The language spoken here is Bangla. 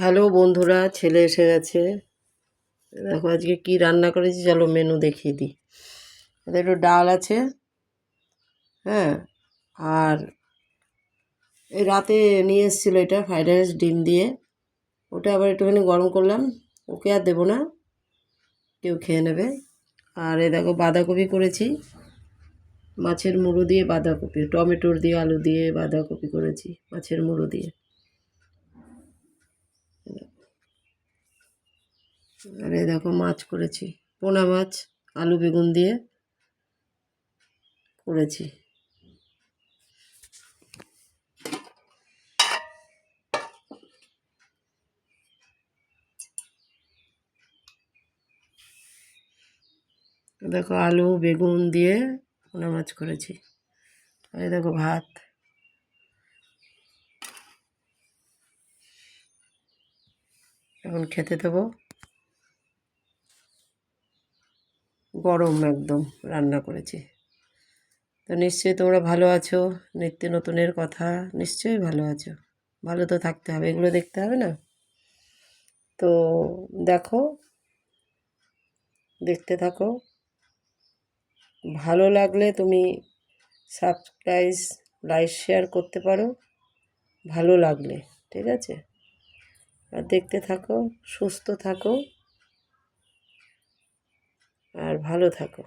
হ্যালো বন্ধুরা, ছেলে এসে গেছে। দেখো আজকে কি রান্না করেছি, চলো মেনু দেখিয়ে দিই। এদের একটু ডাল আছে, হ্যাঁ, আর এই রাতে নিয়ে এসেছিলো এটা ফ্রাইড রাইস ডিম দিয়ে, ওটা আবার একটুখানি গরম করলাম। ওকে আর দেবো না, কেউ খেয়ে নেবে। আর এই দেখো বাঁধাকপি করেছি, মাছের মুড়ো দিয়ে বাঁধাকপি, টমেটোর দিয়ে আলু দিয়ে বাঁধাকপি করেছি মাছের মুড়ো দিয়ে। আর এই দেখো মাছ করেছি, পোনা মাছ আলু বেগুন দিয়ে করেছি। দেখো আলু বেগুন দিয়ে পোনা মাছ করেছি। আর এই দেখো ভাত। এখন খেতে দেবো, গরম একদম রান্না করেছি। তো নিশ্চয়ই তোমরা ভালো আছো, নিত্য নতুনের কথা নিশ্চয়ই ভালো আছো। ভালো তো থাকতে হবে, এগুলো দেখতে হবে না? তো দেখো, দেখতে থাকো। ভালো লাগলে তুমি সাবস্ক্রাইব লাইক শেয়ার করতে পারো, ভালো লাগলে, ঠিক আছে? আর দেখতে থাকো, সুস্থ থাকো আর ভালো থাকো।